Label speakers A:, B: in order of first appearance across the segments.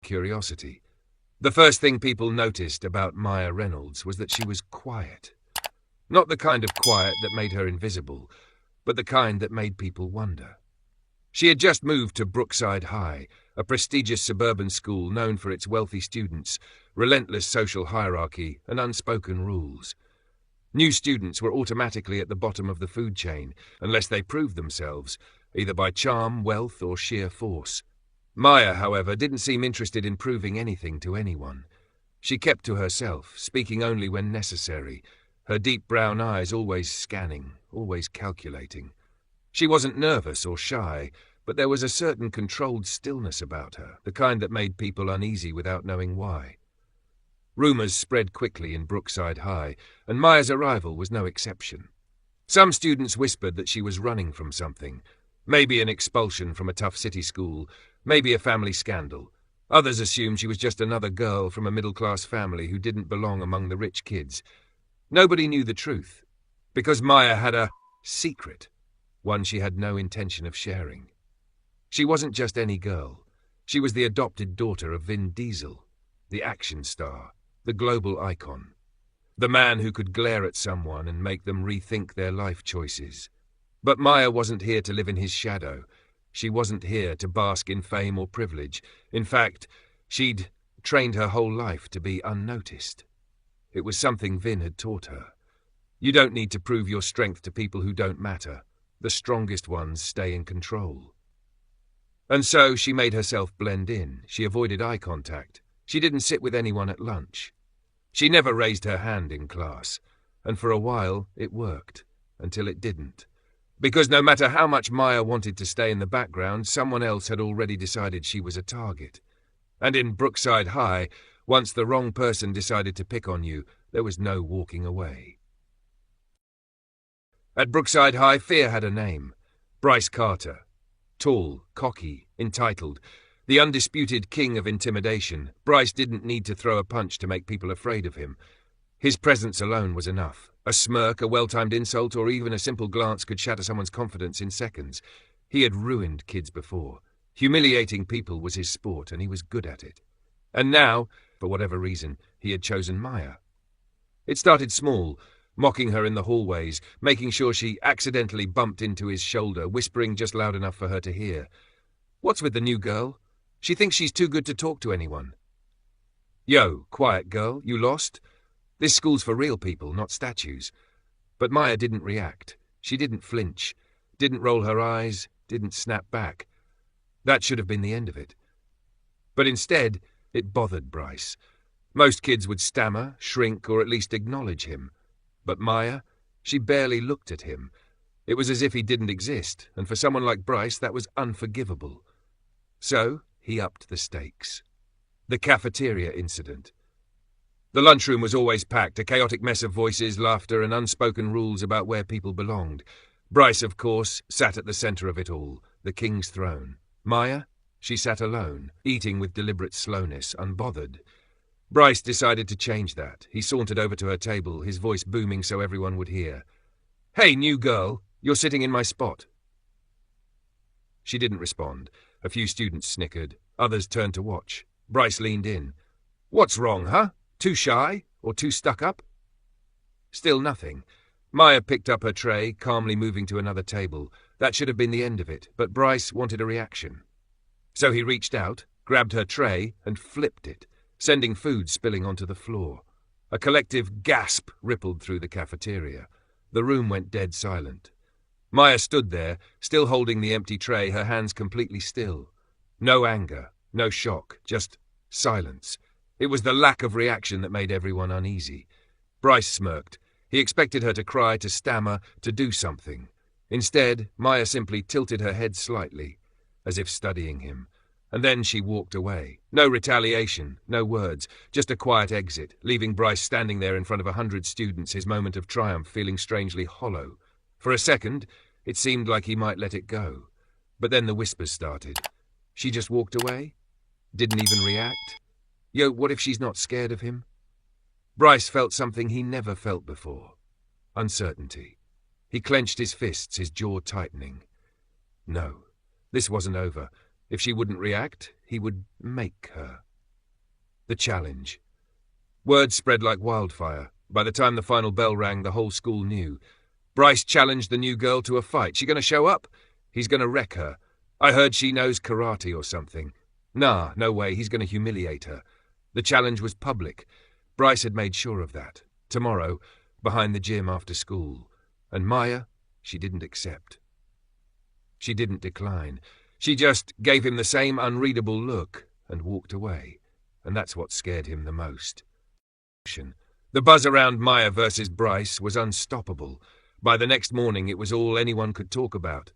A: curiosity. The first thing people noticed about Maya Reynolds was that she was quiet. Not the kind of quiet that made her invisible, but the kind that made people wonder. She had just moved to Brookside High, a prestigious suburban school known for its wealthy students, relentless social hierarchy, and unspoken rules. New students were automatically at the bottom of the food chain, unless they proved themselves, either by charm, wealth, or sheer force. Maya, however, didn't seem interested in proving anything to anyone. She kept to herself, speaking only when necessary, her deep brown eyes always scanning, always calculating. She wasn't nervous or shy, but there was a certain controlled stillness about her, the kind that made people uneasy without knowing why. Rumours spread quickly in Brookside High, and Maya's arrival was no exception. Some students whispered that she was running from something, maybe an expulsion from a tough city school, maybe a family scandal. Others assumed she was just another girl from a middle-class family who didn't belong among the rich kids. Nobody knew the truth, because Maya had a secret, one she had no intention of sharing. She wasn't just any girl. She was the adopted daughter of Vin Diesel, the action star, the global icon, the man who could glare at someone and make them rethink their life choices. But Maya wasn't here to live in his shadow. She wasn't here to bask in fame or privilege. In fact, she'd trained her whole life to be unnoticed. It was something Vin had taught her. You don't need to prove your strength to people who don't matter. The strongest ones stay in control. And so she made herself blend in. She avoided eye contact. She didn't sit with anyone at lunch. She never raised her hand in class, and for a while it worked, until it didn't. Because no matter how much Maya wanted to stay in the background, someone else had already decided she was a target. And in Brookside High, once the wrong person decided to pick on you, there was no walking away. At Brookside High, fear had a name. Bryce Carter. Tall, cocky, entitled, the undisputed king of intimidation, Bryce didn't need to throw a punch to make people afraid of him. His presence alone was enough. A smirk, a well-timed insult, or even a simple glance could shatter someone's confidence in seconds. He had ruined kids before. Humiliating people was his sport, and he was good at it. And now, for whatever reason, he had chosen Maya. It started small, mocking her in the hallways, making sure she accidentally bumped into his shoulder, whispering just loud enough for her to hear. "What's with the new girl? She thinks she's too good to talk to anyone." "Yo, quiet girl, you lost? This school's for real people, not statues." But Maya didn't react. She didn't flinch, didn't roll her eyes, didn't snap back. That should have been the end of it. But instead, it bothered Bryce. Most kids would stammer, shrink, or at least acknowledge him. But Maya, she barely looked at him. It was as if he didn't exist, and for someone like Bryce, that was unforgivable. So, he upped the stakes. The cafeteria incident. The lunchroom was always packed, a chaotic mess of voices, laughter, and unspoken rules about where people belonged. Bryce, of course, sat at the center of it all, the king's throne. Maya? She sat alone, eating with deliberate slowness, unbothered. Bryce decided to change that. He sauntered over to her table, his voice booming so everyone would hear. "Hey, new girl, you're sitting in my spot." She didn't respond. A few students snickered. Others turned to watch. Bryce leaned in. "What's wrong, huh? Too shy? Or too stuck up?" Still nothing. Maya picked up her tray, calmly moving to another table. That should have been the end of it, but Bryce wanted a reaction. So he reached out, grabbed her tray, and flipped it, sending food spilling onto the floor. A collective gasp rippled through the cafeteria. The room went dead silent. Maya stood there, still holding the empty tray, her hands completely still. No anger, no shock, just silence. It was the lack of reaction that made everyone uneasy. Bryce smirked. He expected her to cry, to stammer, to do something. Instead, Maya simply tilted her head slightly, as if studying him. And then she walked away. No retaliation, no words, just a quiet exit, leaving Bryce standing there in front of 100 students, his moment of triumph feeling strangely hollow. For a second, it seemed like he might let it go. But then the whispers started. She just walked away? Didn't even react? Yo, what if she's not scared of him? Bryce felt something he never felt before. Uncertainty. He clenched his fists, his jaw tightening. No, this wasn't over. If she wouldn't react, he would make her. The challenge. Word spread like wildfire. By the time the final bell rang, the whole school knew. Bryce challenged the new girl to a fight. She gonna show up? He's gonna wreck her. I heard she knows karate or something. Nah, no way, he's gonna humiliate her. The challenge was public. Bryce had made sure of that. Tomorrow, behind the gym after school. And Maya, she didn't accept. She didn't decline. She just gave him the same unreadable look and walked away. And that's what scared him the most. The buzz around Maya versus Bryce was unstoppable. By the next morning, it was all anyone could talk about.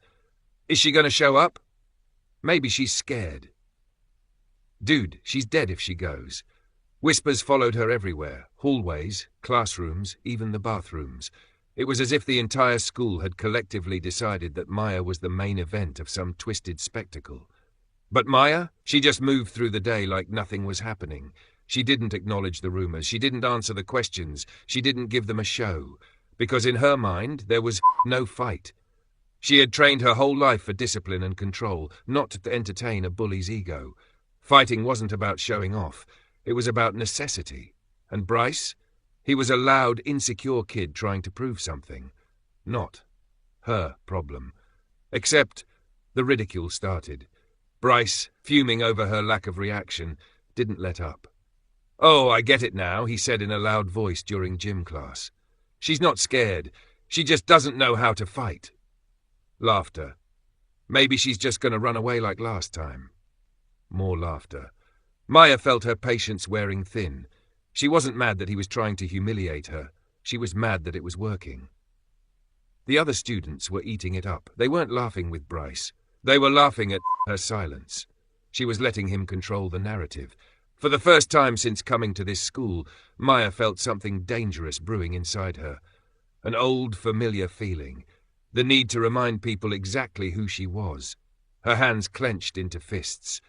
A: Is she gonna show up? Maybe she's scared. Dude, she's dead if she goes. Whispers followed her everywhere. Hallways, classrooms, even the bathrooms. It was as if the entire school had collectively decided that Maya was the main event of some twisted spectacle. But Maya? She just moved through the day like nothing was happening. She didn't acknowledge the rumors. She didn't answer the questions. She didn't give them a show. Because in her mind, there was no fight. She had trained her whole life for discipline and control, not to entertain a bully's ego. Fighting wasn't about showing off. It was about necessity. And Bryce? He was a loud, insecure kid trying to prove something. Not her problem. Except the ridicule started. Bryce, fuming over her lack of reaction, didn't let up. "Oh, I get it now," he said in a loud voice during gym class. "She's not scared. She just doesn't know how to fight." Laughter. Maybe she's just going to run away like last time. More laughter. Maya felt her patience wearing thin. She wasn't mad that he was trying to humiliate her. She was mad that it was working. The other students were eating it up. They weren't laughing with Bryce. They were laughing at her silence. She was letting him control the narrative. For the first time since coming to this school, Maya felt something dangerous brewing inside her. An old, familiar feeling. The need to remind people exactly who she was. Her hands clenched into fists.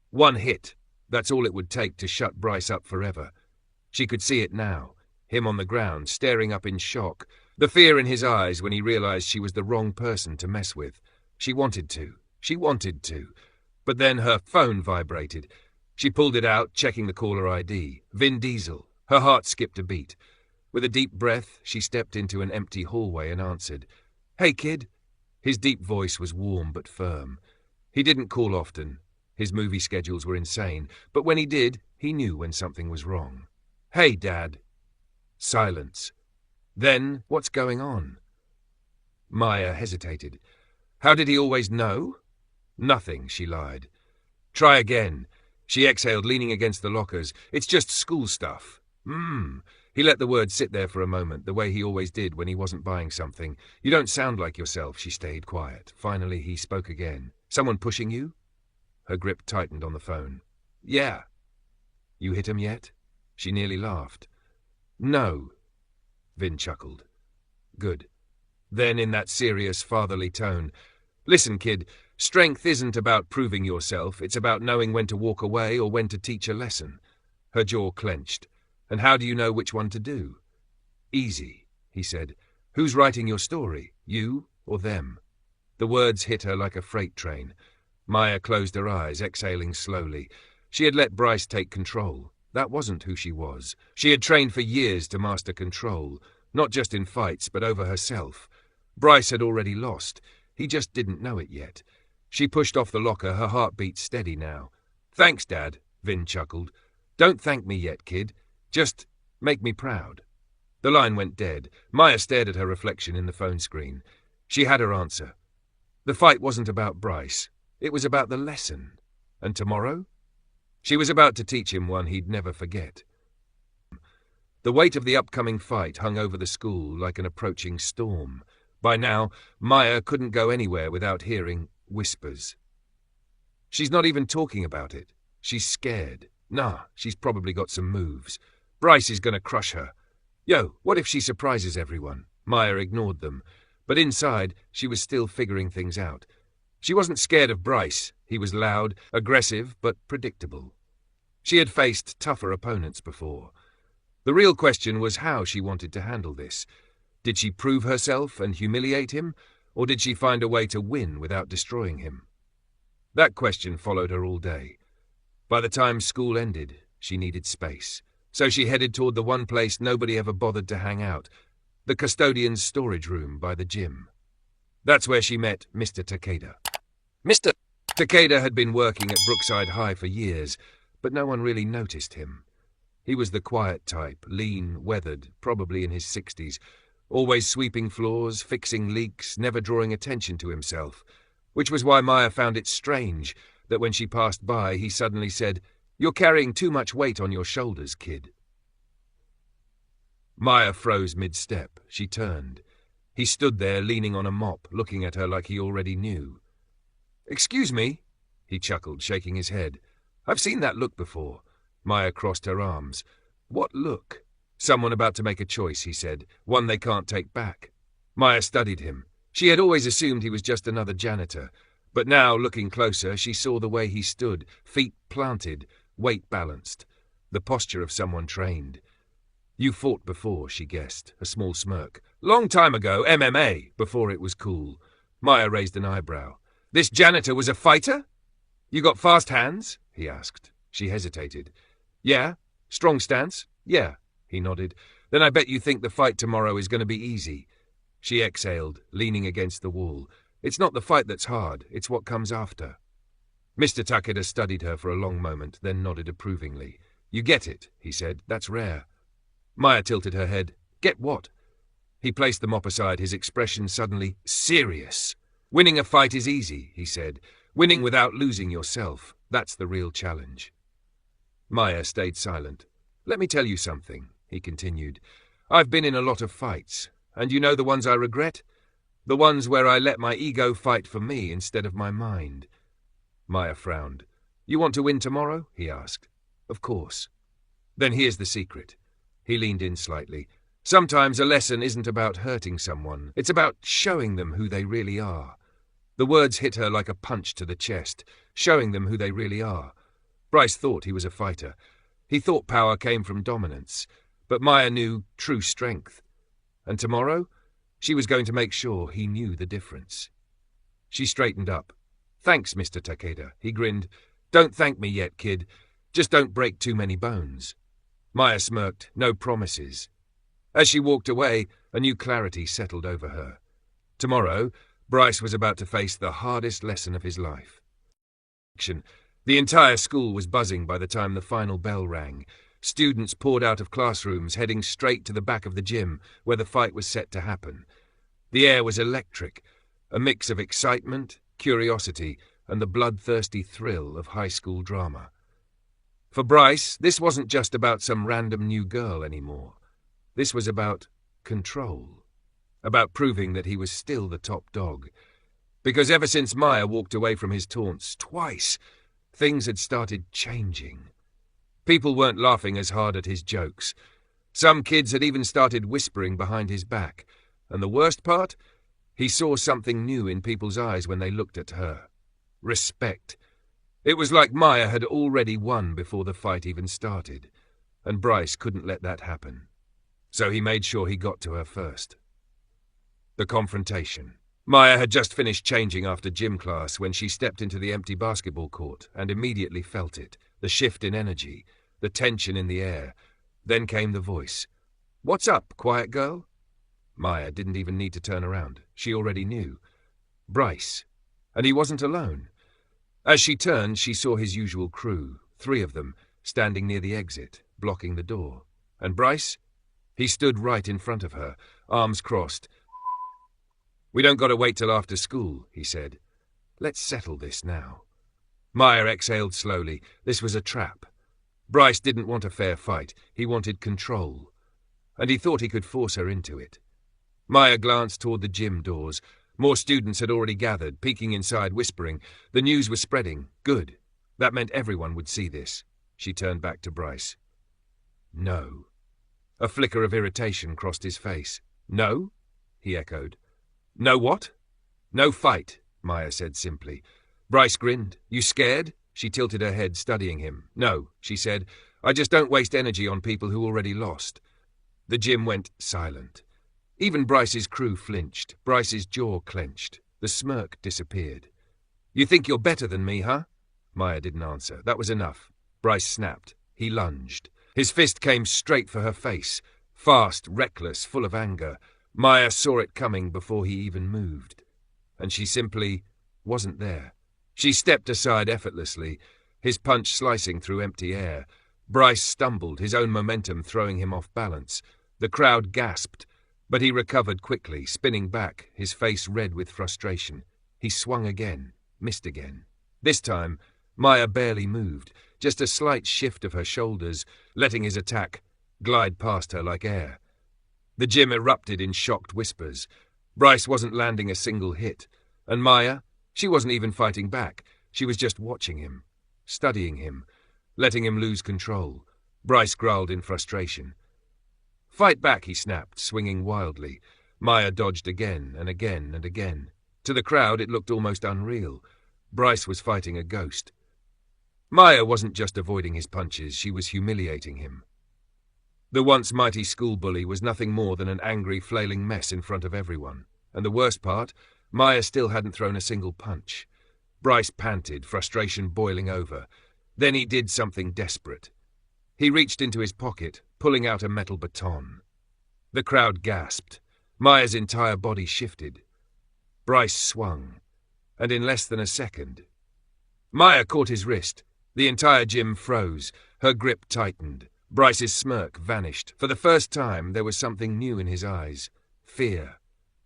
A: One hit. That's all it would take to shut Bryce up forever. She could see it now. Him on the ground, staring up in shock. The fear in his eyes when he realized she was the wrong person to mess with. She wanted to. She wanted to. But then her phone vibrated. She pulled it out, checking the caller ID. Vin Diesel. Her heart skipped a beat. With a deep breath, she stepped into an empty hallway and answered. "Hey, kid." His deep voice was warm but firm. He didn't call often. His movie schedules were insane. But when he did, he knew when something was wrong. "Hey, Dad." Silence. Then, what's going on? Maya hesitated. How did he always know? Nothing, she lied. Try again. She exhaled, leaning against the lockers. It's just school stuff. He let the words sit there for a moment, the way he always did when he wasn't buying something. You don't sound like yourself, she stayed quiet. Finally, he spoke again. Someone pushing you? Her grip tightened on the phone. Yeah. You hit him yet? She nearly laughed. No. Vin chuckled. Good. Then in that serious, fatherly tone, listen, kid, strength isn't about proving yourself, it's about knowing when to walk away or when to teach a lesson. Her jaw clenched. And how do you know which one to do? Easy, he said. Who's writing your story, you or them? The words hit her like a freight train. Maya closed her eyes, exhaling slowly. She had let Bryce take control. That wasn't who she was. She had trained for years to master control, not just in fights, but over herself. Bryce had already lost. He just didn't know it yet. She pushed off the locker, her heartbeat steady now. Thanks, Dad, Vin chuckled. Don't thank me yet, kid. Just make me proud. The line went dead. Maya stared at her reflection in the phone screen. She had her answer. The fight wasn't about Bryce. It was about the lesson. And tomorrow? She was about to teach him one he'd never forget. The weight of the upcoming fight hung over the school like an approaching storm. By now, Maya couldn't go anywhere without hearing whispers. She's not even talking about it. She's scared. Nah, she's probably got some moves. Bryce is going to crush her. Yo, what if she surprises everyone? Maya ignored them. But inside, she was still figuring things out. She wasn't scared of Bryce. He was loud, aggressive, but predictable. She had faced tougher opponents before. The real question was how she wanted to handle this. Did she prove herself and humiliate him, or did she find a way to win without destroying him? That question followed her all day. By the time school ended, she needed space. So she headed toward the one place nobody ever bothered to hang out, the custodian's storage room by the gym. That's where she met Mr. Takeda. Mr. Takeda had been working at Brookside High for years, but no one really noticed him. He was the quiet type, lean, weathered, probably in his 60s, always sweeping floors, fixing leaks, never drawing attention to himself, which was why Maya found it strange that when she passed by he suddenly said, "You're carrying too much weight on your shoulders, kid." Maya froze mid-step. She turned. He stood there leaning on a mop, looking at her like he already knew. "Excuse me," he chuckled, shaking his head. "I've seen that look before." Maya crossed her arms. "What look?" "Someone about to make a choice," he said. "One they can't take back." Maya studied him. She had always assumed he was just another janitor, but now, looking closer, she saw the way he stood, feet planted, weight balanced, the posture of someone trained. "You fought before," she guessed, a small smirk. "Long time ago, MMA, before it was cool." Maya raised an eyebrow. "This janitor was a fighter? You got fast hands?" he asked. She hesitated. "Yeah? Strong stance? Yeah," he nodded. "Then I bet you think the fight tomorrow is going to be easy." She exhaled, leaning against the wall. "It's not the fight that's hard, it's what comes after." Mr. Takeda studied her for a long moment, then nodded approvingly. "You get it," he said. "That's rare." Maya tilted her head. "Get what?" He placed the mop aside, his expression suddenly serious. "Winning a fight is easy," he said. "Winning without losing yourself, that's the real challenge." Maya stayed silent. "Let me tell you something," he continued. "I've been in a lot of fights, and you know the ones I regret? The ones where I let my ego fight for me instead of my mind." Maya frowned. "You want to win tomorrow?" he asked. "Of course." "Then here's the secret." He leaned in slightly. "Sometimes a lesson isn't about hurting someone. It's about showing them who they really are." The words hit her like a punch to the chest, showing them who they really are. Bryce thought he was a fighter. He thought power came from dominance, but Maya knew true strength. And tomorrow, she was going to make sure he knew the difference. She straightened up. "Thanks, Mr. Takeda," he grinned. "Don't thank me yet, kid. Just don't break too many bones." Maya smirked. No promises. As she walked away, a new clarity settled over her. Tomorrow, Bryce was about to face the hardest lesson of his life. The entire school was buzzing by the time the final bell rang. Students poured out of classrooms, heading straight to the back of the gym, where the fight was set to happen. The air was electric, a mix of excitement, curiosity, and the bloodthirsty thrill of high school drama. For Bryce, this wasn't just about some random new girl anymore. This was about control. About proving that he was still the top dog. Because ever since Maya walked away from his taunts twice, things had started changing. People weren't laughing as hard at his jokes. Some kids had even started whispering behind his back. And the worst part? He saw something new in people's eyes when they looked at her. Respect. It was like Maya had already won before the fight even started. And Bryce couldn't let that happen. So he made sure he got to her first. The confrontation. Maya had just finished changing after gym class when she stepped into the empty basketball court and immediately felt it, the shift in energy, the tension in the air. Then came the voice. "What's up, quiet girl?" Maya didn't even need to turn around. She already knew. Bryce. And he wasn't alone. As she turned, she saw his usual crew, 3 of them, standing near the exit, blocking the door. And Bryce? He stood right in front of her, arms crossed. "We don't got to wait till after school," he said. "Let's settle this now." Maya exhaled slowly. This was a trap. Bryce didn't want a fair fight. He wanted control. And he thought he could force her into it. Maya glanced toward the gym doors. More students had already gathered, peeking inside, whispering. The news was spreading. Good. That meant everyone would see this. She turned back to Bryce. "No." A flicker of irritation crossed his face. "No?" he echoed. "No what?" "No fight," Maya said simply. Bryce grinned. "You scared?" She tilted her head, studying him. "No," she said. "I just don't waste energy on people who already lost." The gym went silent. Even Bryce's crew flinched. Bryce's jaw clenched. The smirk disappeared. "You think you're better than me, huh?" Maya didn't answer. That was enough. Bryce snapped. He lunged. His fist came straight for her face. Fast, reckless, full of anger. Maya saw it coming before he even moved. And she simply wasn't there. She stepped aside effortlessly, his punch slicing through empty air. Bryce stumbled, his own momentum throwing him off balance. The crowd gasped, but he recovered quickly, spinning back, his face red with frustration. He swung again, missed again. This time, Maya barely moved, just a slight shift of her shoulders, letting his attack glide past her like air. The gym erupted in shocked whispers. Bryce wasn't landing a single hit. And Maya, she wasn't even fighting back. She was just watching him, studying him, letting him lose control. Bryce growled in frustration. "Fight back," he snapped, swinging wildly. Maya dodged again and again and again. To the crowd, it looked almost unreal. Bryce was fighting a ghost. Maya wasn't just avoiding his punches, she was humiliating him. The once mighty school bully was nothing more than an angry, flailing mess in front of everyone. And the worst part, Maya still hadn't thrown a single punch. Bryce panted, frustration boiling over. Then he did something desperate. He reached into his pocket, pulling out a metal baton. The crowd gasped. Maya's entire body shifted. Bryce swung, and in less than a second, Maya caught his wrist. The entire gym froze. Her grip tightened. Bryce's smirk vanished. For the first time, there was something new in his eyes. Fear.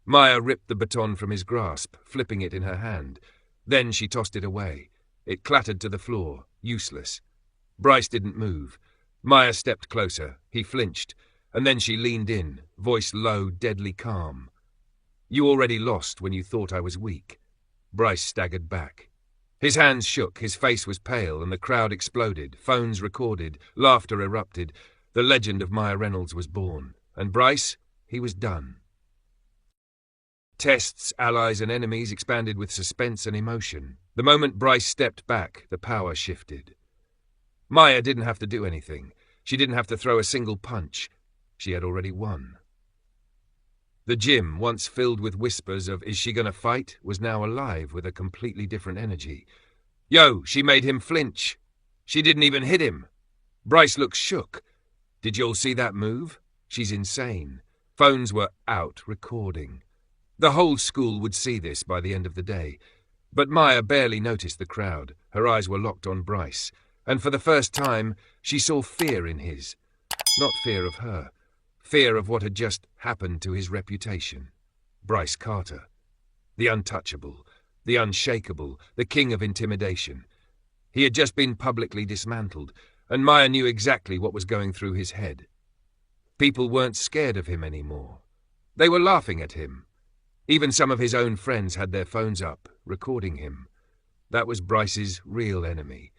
A: Maya ripped the baton from his grasp, flipping it in her hand. Then she tossed it away. It clattered to the floor, useless. Bryce didn't move. Maya stepped closer. He flinched, and then she leaned in, voice low, deadly calm. "You already lost when you thought I was weak." Bryce staggered back. His hands shook, his face was pale, and the crowd exploded. Phones recorded, laughter erupted. The legend of Maya Reynolds was born. And Bryce, he was done. Tests, allies, and enemies expanded with suspense and emotion. The moment Bryce stepped back, the power shifted. Maya didn't have to do anything. She didn't have to throw a single punch. She had already won. The gym, once filled with whispers of "is she gonna fight?" was now alive with a completely different energy. "Yo, she made him flinch. She didn't even hit him." Bryce looked shook. "Did you all see that move? She's insane." Phones were out, recording. The whole school would see this by the end of the day. But Maya barely noticed the crowd. Her eyes were locked on Bryce. And for the first time, she saw fear in his. Not fear of her. Fear of what had just happened to his reputation. Bryce Carter. The untouchable, the unshakable, the king of intimidation. He had just been publicly dismantled, and Maya knew exactly what was going through his head. People weren't scared of him anymore. They were laughing at him. Even some of his own friends had their phones up, recording him. That was Bryce's real enemy.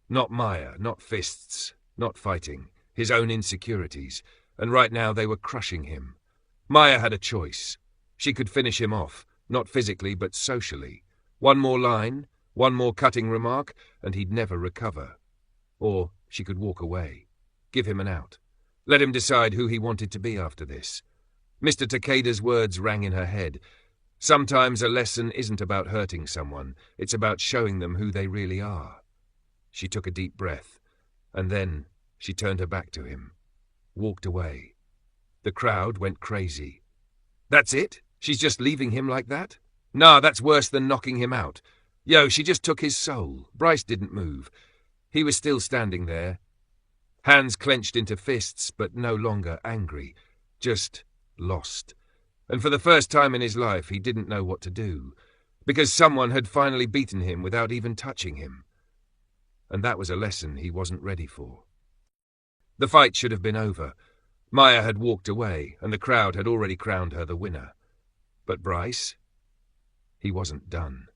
A: Not Maya, not fists, not fighting, his own insecurities. And right now they were crushing him. Maya had a choice. She could finish him off, not physically but socially. One more line, one more cutting remark, and he'd never recover. Or she could walk away, give him an out, let him decide who he wanted to be after this. Mr. Takeda's words rang in her head. Sometimes a lesson isn't about hurting someone, it's about showing them who they really are. She took a deep breath, and then she turned her back to him. Walked away. The crowd went crazy. That's it? She's just leaving him like that? Nah, that's worse than knocking him out. Yo, she just took his soul. Bryce didn't move. He was still standing there. Hands clenched into fists, but no longer angry. Just lost. And for the first time in his life, he didn't know what to do. Because someone had finally beaten him without even touching him. And that was a lesson he wasn't ready for. The fight should have been over. Maya had walked away, and the crowd had already crowned her the winner. But Bryce? He wasn't done.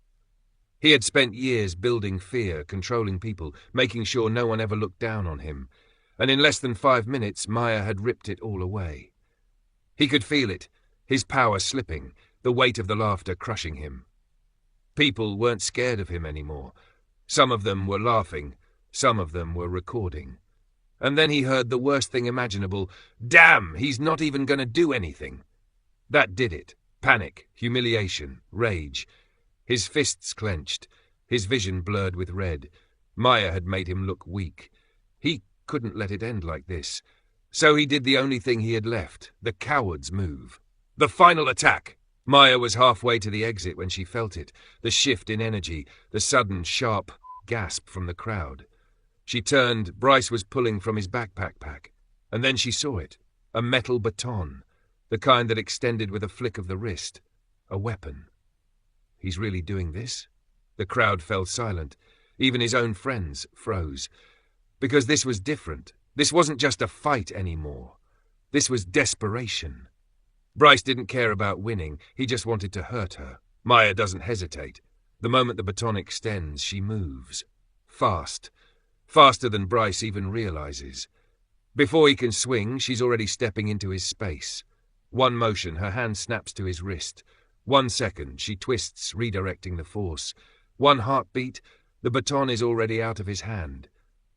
A: He had spent years building fear, controlling people, making sure no one ever looked down on him. And in less than 5 minutes, Maya had ripped it all away. He could feel it, his power slipping, the weight of the laughter crushing him. People weren't scared of him anymore. Some of them were laughing, some of them were recording. And then he heard the worst thing imaginable. Damn, he's not even going to do anything. That did it. Panic, humiliation, rage. His fists clenched, his vision blurred with red. Maya had made him look weak. He couldn't let it end like this. So he did the only thing he had left, the coward's move. The final attack! Maya was halfway to the exit when she felt it, the shift in energy, the sudden, sharp gasp from the crowd. She turned. Bryce was pulling from his backpack pack. And then she saw it. A metal baton. The kind that extended with a flick of the wrist. A weapon. He's really doing this? The crowd fell silent. Even his own friends froze. Because this was different. This wasn't just a fight anymore. This was desperation. Bryce didn't care about winning. He just wanted to hurt her. Maya doesn't hesitate. The moment the baton extends, she moves. Fast. Faster than Bryce even realizes. Before he can swing, she's already stepping into his space. One motion, her hand snaps to his wrist. 1 second, she twists, redirecting the force. One heartbeat, the baton is already out of his hand.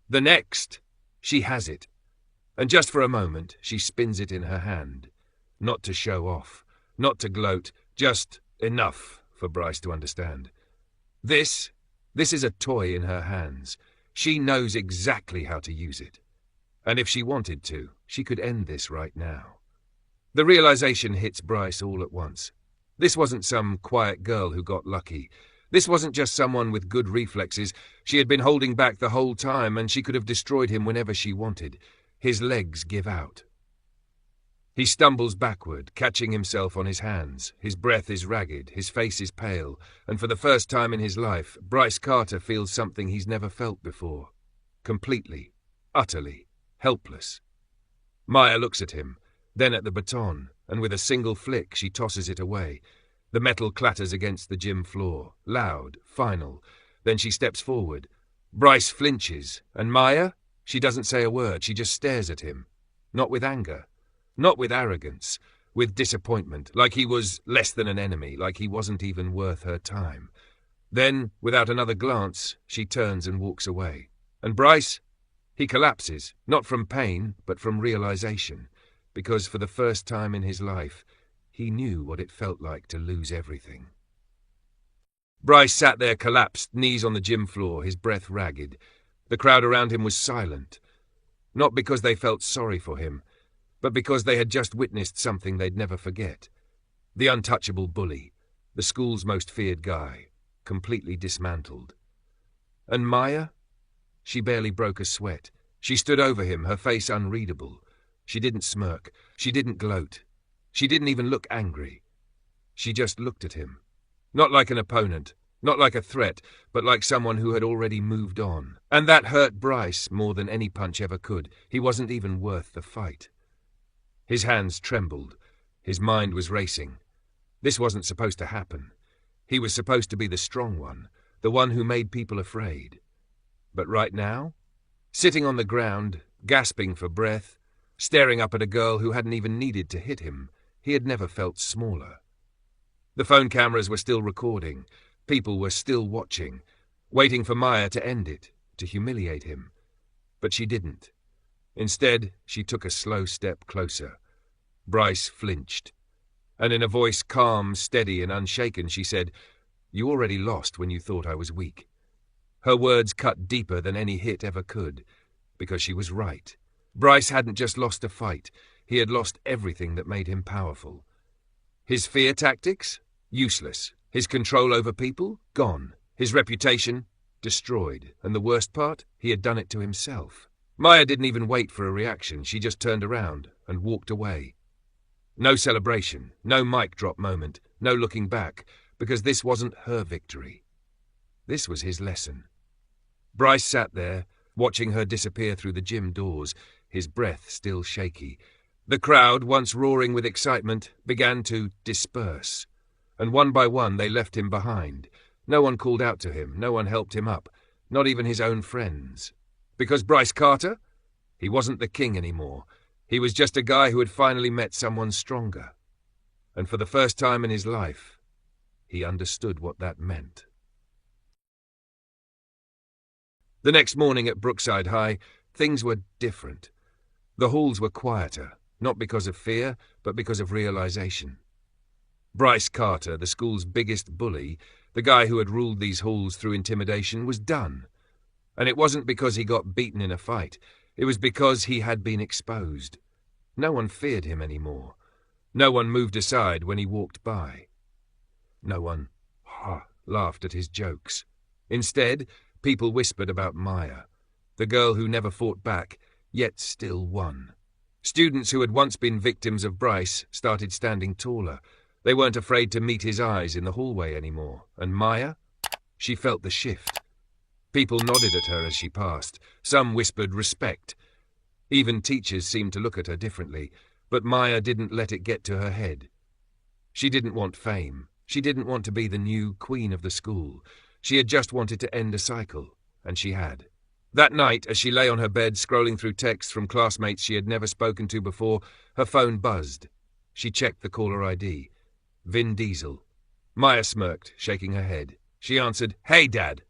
A: The next, she has it. And just for a moment, she spins it in her hand. Not to show off, not to gloat, just enough for Bryce to understand. This is a toy in her hands. She knows exactly how to use it. And if she wanted to, she could end this right now. The realization hits Bryce all at once. This wasn't some quiet girl who got lucky. This wasn't just someone with good reflexes. She had been holding back the whole time, and she could have destroyed him whenever she wanted. His legs give out. He stumbles backward, catching himself on his hands. His breath is ragged, his face is pale, and for the first time in his life, Bryce Carter feels something he's never felt before. Completely, utterly, helpless. Maya looks at him, then at the baton, and with a single flick she tosses it away. The metal clatters against the gym floor, loud, final. Then she steps forward. Bryce flinches, and Maya? She doesn't say a word, she just stares at him. Not with anger. Not with arrogance, with disappointment, like he was less than an enemy, like he wasn't even worth her time. Then, without another glance, she turns and walks away. And Bryce? He collapses, not from pain, but from realization, because for the first time in his life, he knew what it felt like to lose everything. Bryce sat there collapsed, knees on the gym floor, his breath ragged. The crowd around him was silent, not because they felt sorry for him, but because they had just witnessed something they'd never forget. The untouchable bully, the school's most feared guy, completely dismantled. And Maya? She barely broke a sweat. She stood over him, her face unreadable. She didn't smirk. She didn't gloat. She didn't even look angry. She just looked at him. Not like an opponent, not like a threat, but like someone who had already moved on. And that hurt Bryce more than any punch ever could. He wasn't even worth the fight. His hands trembled. His mind was racing. This wasn't supposed to happen. He was supposed to be the strong one, the one who made people afraid. But right now, sitting on the ground, gasping for breath, staring up at a girl who hadn't even needed to hit him, he had never felt smaller. The phone cameras were still recording. People were still watching, waiting for Maya to end it, to humiliate him. But she didn't. Instead, she took a slow step closer. Bryce flinched, and in a voice calm, steady, and unshaken, she said, "You already lost when you thought I was weak." Her words cut deeper than any hit ever could, because she was right. Bryce hadn't just lost a fight, he had lost everything that made him powerful. His fear tactics? Useless. His control over people? Gone. His reputation? Destroyed. And the worst part? He had done it to himself. Maya didn't even wait for a reaction. She just turned around and walked away. No celebration, no mic drop moment, no looking back, because this wasn't her victory. This was his lesson. Bryce sat there, watching her disappear through the gym doors, his breath still shaky. The crowd, once roaring with excitement, began to disperse, and one by one they left him behind. No one called out to him, no one helped him up, not even his own friends. Because Bryce Carter? He wasn't the king anymore. He was just a guy who had finally met someone stronger. And for the first time in his life, he understood what that meant. The next morning at Brookside High, things were different. The halls were quieter, not because of fear, but because of realization. Bryce Carter, the school's biggest bully, the guy who had ruled these halls through intimidation, was done. And it wasn't because he got beaten in a fight. It was because he had been exposed. No one feared him anymore. No one moved aside when he walked by. No one laughed at his jokes. Instead, people whispered about Maya, the girl who never fought back, yet still won. Students who had once been victims of Bryce started standing taller. They weren't afraid to meet his eyes in the hallway anymore. And Maya? She felt the shift. People nodded at her as she passed. Some whispered respect. Even teachers seemed to look at her differently, but Maya didn't let it get to her head. She didn't want fame. She didn't want to be the new queen of the school. She had just wanted to end a cycle, and she had. That night, as she lay on her bed scrolling through texts from classmates she had never spoken to before, her phone buzzed. She checked the caller ID. Vin Diesel. Maya smirked, shaking her head. She answered, "Hey, Dad."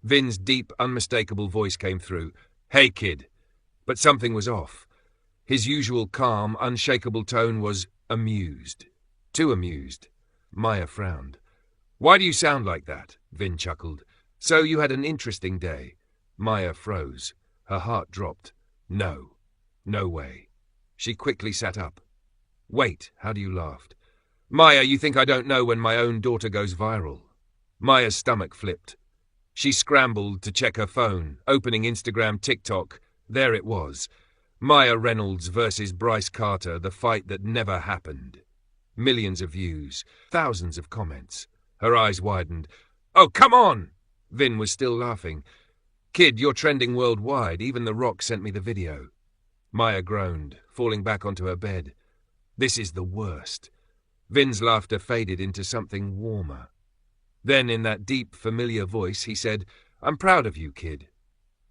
A: Vin's deep, unmistakable voice came through. "Hey, kid." But something was off. His usual calm, unshakable tone was amused. Too amused. Maya frowned. "Why do you sound like that?" Vin chuckled. "So you had an interesting day." Maya froze. Her heart dropped. No. No way. She quickly sat up. "Wait, how do you laugh?" "Maya, you think I don't know when my own daughter goes viral?" Maya's stomach flipped. She scrambled to check her phone, opening Instagram, TikTok. There it was. Maya Reynolds versus Bryce Carter, the fight that never happened. Millions of views, thousands of comments. Her eyes widened. "Oh, come on!" Vin was still laughing. "Kid, you're trending worldwide. Even The Rock sent me the video." Maya groaned, falling back onto her bed. "This is the worst." Vin's laughter faded into something warmer. Then, in that deep, familiar voice, he said, "I'm proud of you, kid."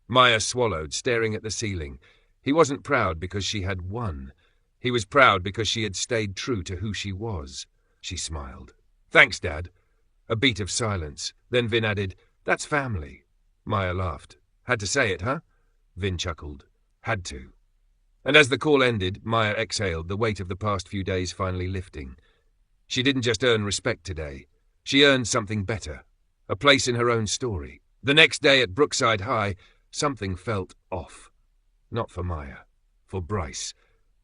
A: Maya swallowed, staring at the ceiling. He wasn't proud because she had won. He was proud because she had stayed true to who she was. She smiled. "Thanks, Dad." A beat of silence. Then Vin added, "That's family." Maya laughed. "Had to say it, huh?" Vin chuckled. "Had to." And as the call ended, Maya exhaled, the weight of the past few days finally lifting. She didn't just earn respect today. She earned something better. A place in her own story. The next day at Brookside High, something felt off. Not for Maya. For Bryce.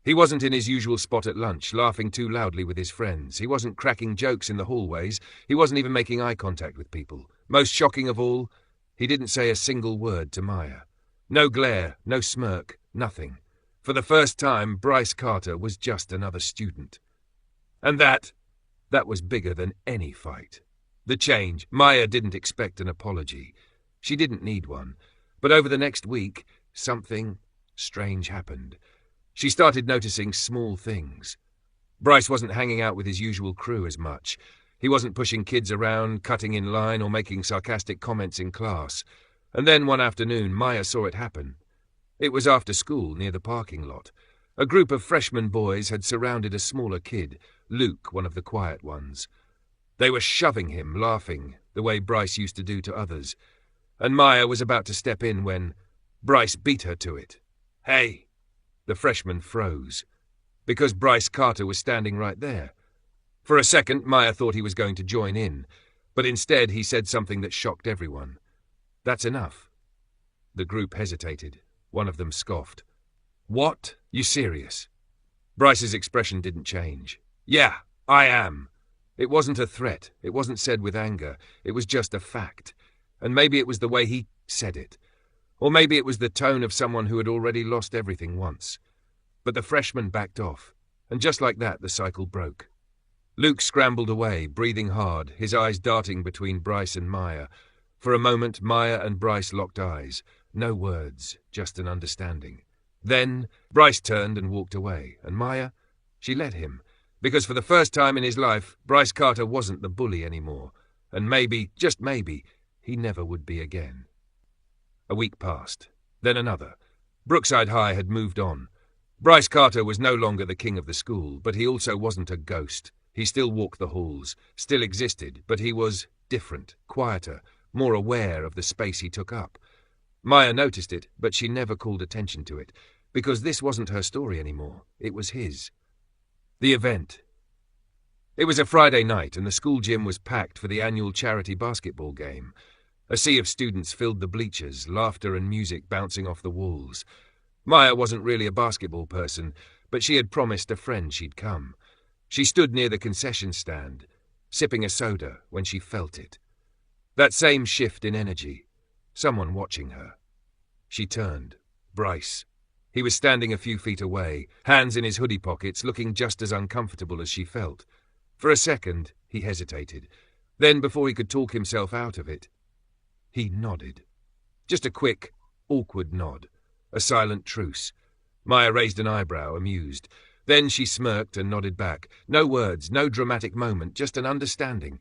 A: He wasn't in his usual spot at lunch, laughing too loudly with his friends. He wasn't cracking jokes in the hallways. He wasn't even making eye contact with people. Most shocking of all, he didn't say a single word to Maya. No glare, no smirk, nothing. For the first time, Bryce Carter was just another student. And that was bigger than any fight. The change. Maya didn't expect an apology. She didn't need one. But over the next week, something strange happened. She started noticing small things. Bryce wasn't hanging out with his usual crew as much. He wasn't pushing kids around, cutting in line, or making sarcastic comments in class. And then one afternoon, Maya saw it happen. It was after school, near the parking lot. A group of freshman boys had surrounded a smaller kid, Luke, one of the quiet ones. They were shoving him, laughing, the way Bryce used to do to others. And Maya was about to step in when Bryce beat her to it. "Hey!" The freshman froze. Because Bryce Carter was standing right there. For a second, Maya thought he was going to join in, but instead he said something that shocked everyone. "That's enough." The group hesitated. One of them scoffed. "What? You serious?" Bryce's expression didn't change. "Yeah, I am." It wasn't a threat. It wasn't said with anger. It was just a fact. And maybe it was the way he said it. Or maybe it was the tone of someone who had already lost everything once. But the freshman backed off, and just like that the cycle broke. Luke scrambled away, breathing hard, his eyes darting between Bryce and Maya. For a moment, Maya and Bryce locked eyes. No words, just an understanding. Then Bryce turned and walked away, and Maya, she let him. Because for the first time in his life, Bryce Carter wasn't the bully anymore. And maybe, just maybe, he never would be again. A week passed. Then another. Brookside High had moved on. Bryce Carter was no longer the king of the school, but he also wasn't a ghost. He still walked the halls, still existed, but he was different, quieter, more aware of the space he took up. Maya noticed it, but she never called attention to it, because this wasn't her story anymore. It was his. The event. It was a Friday night, and the school gym was packed for the annual charity basketball game. A sea of students filled the bleachers, laughter and music bouncing off the walls. Maya wasn't really a basketball person, but she had promised a friend she'd come. She stood near the concession stand, sipping a soda when she felt it. That same shift in energy. Someone watching her. She turned. Bryce. He was standing a few feet away, hands in his hoodie pockets, looking just as uncomfortable as she felt. For a second, he hesitated. Then, before he could talk himself out of it, he nodded. Just a quick, awkward nod. A silent truce. Maya raised an eyebrow, amused. Then she smirked and nodded back. No words, no dramatic moment, just an understanding.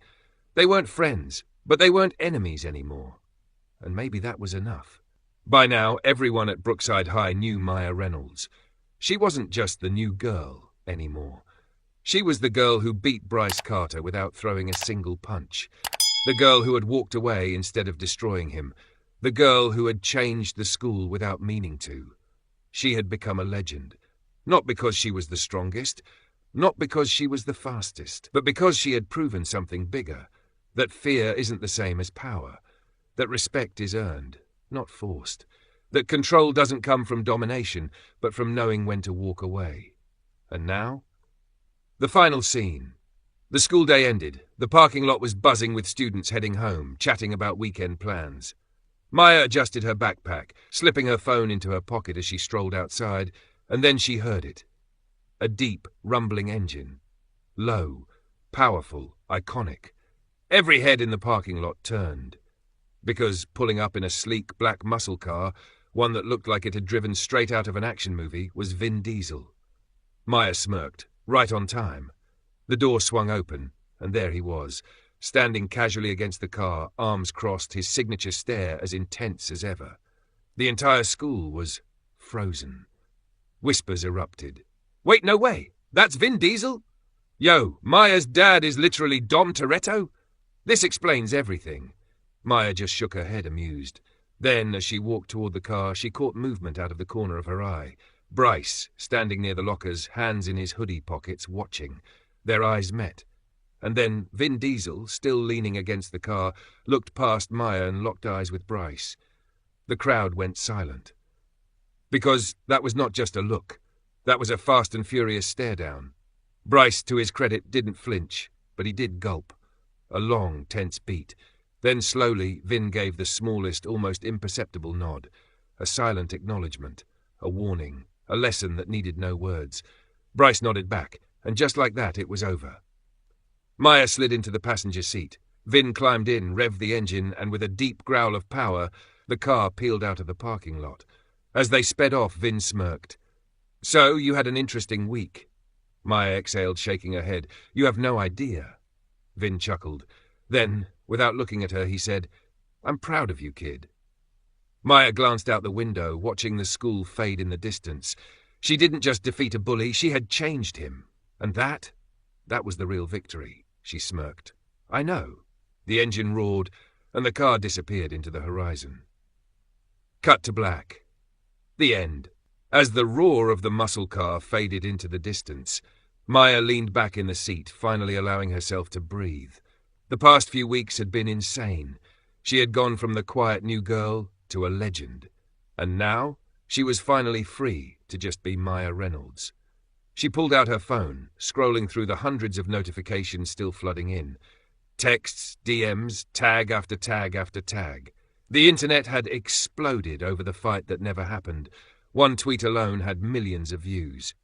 A: They weren't friends, but they weren't enemies anymore. And maybe that was enough. By now, everyone at Brookside High knew Maya Reynolds. She wasn't just the new girl anymore. She was the girl who beat Bryce Carter without throwing a single punch. The girl who had walked away instead of destroying him. The girl who had changed the school without meaning to. She had become a legend. Not because she was the strongest, not because she was the fastest, but because she had proven something bigger. That fear isn't the same as power. That respect is earned, not forced. That control doesn't come from domination, but from knowing when to walk away. And now? The final scene. The school day ended. The parking lot was buzzing with students heading home, chatting about weekend plans. Maya adjusted her backpack, slipping her phone into her pocket as she strolled outside, and then she heard it. A deep, rumbling engine. Low, powerful, iconic. Every head in the parking lot turned. Because pulling up in a sleek black muscle car, one that looked like it had driven straight out of an action movie, was Vin Diesel. Maya smirked, right on time. The door swung open, and there he was, standing casually against the car, arms crossed, his signature stare as intense as ever. The entire school was frozen. Whispers erupted. "Wait, no way! That's Vin Diesel? Yo, Maya's dad is literally Dom Toretto? This explains everything." Maya just shook her head, amused. Then, as she walked toward the car, she caught movement out of the corner of her eye. Bryce, standing near the lockers, hands in his hoodie pockets, watching. Their eyes met. And then Vin Diesel, still leaning against the car, looked past Maya and locked eyes with Bryce. The crowd went silent. Because that was not just a look. That was a fast and furious stare-down. Bryce, to his credit, didn't flinch, but he did gulp. A long, tense beat. Then slowly, Vin gave the smallest, almost imperceptible nod. A silent acknowledgement. A warning. A lesson that needed no words. Bryce nodded back, and just like that, it was over. Maya slid into the passenger seat. Vin climbed in, revved the engine, and with a deep growl of power, the car peeled out of the parking lot. As they sped off, Vin smirked. "So, you had an interesting week." Maya exhaled, shaking her head. "You have no idea." Vin chuckled. Then, without looking at her, he said, "I'm proud of you, kid." Maya glanced out the window, watching the school fade in the distance. She didn't just defeat a bully, she had changed him. And that was the real victory. She smirked. "I know." The engine roared, and the car disappeared into the horizon. Cut to black. The end. As the roar of the muscle car faded into the distance, Maya leaned back in the seat, finally allowing herself to breathe. The past few weeks had been insane. She had gone from the quiet new girl to a legend. And now she was finally free to just be Maya Reynolds. She pulled out her phone, scrolling through the hundreds of notifications still flooding in. Texts, DMs, tag after tag after tag. The internet had exploded over the fight that never happened. One tweet alone had millions of views.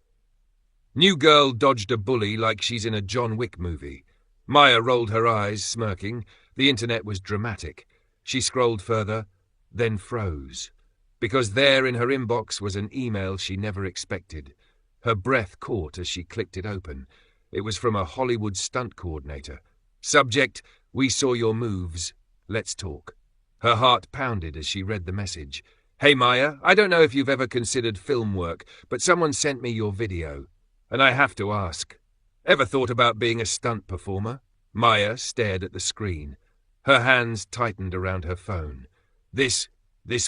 A: New girl dodged a bully like she's in a John Wick movie. Maya rolled her eyes, smirking. The internet was dramatic. She scrolled further, then froze. Because there in her inbox was an email she never expected. Her breath caught as she clicked it open. It was from a Hollywood stunt coordinator. Subject, "We saw your moves. Let's talk." Her heart pounded as she read the message. "Hey Maya, I don't know if you've ever considered film work, but someone sent me your video. And I have to ask, ever thought about being a stunt performer?" Maya stared at the screen. Her hands tightened around her phone. This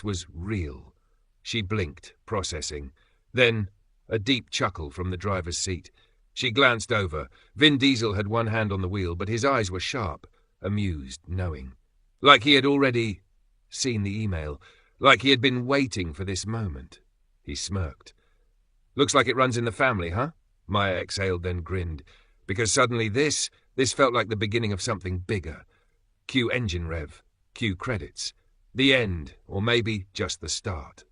A: was real. She blinked, processing. Then a deep chuckle from the driver's seat. She glanced over. Vin Diesel had one hand on the wheel, but his eyes were sharp, amused, knowing. Like he had already seen the email. Like he had been waiting for this moment. He smirked. Looks like it runs in the family, huh? Maya exhaled, then grinned. Because suddenly this felt like the beginning of something bigger. Cue engine rev. Cue credits. The end, or maybe just the start.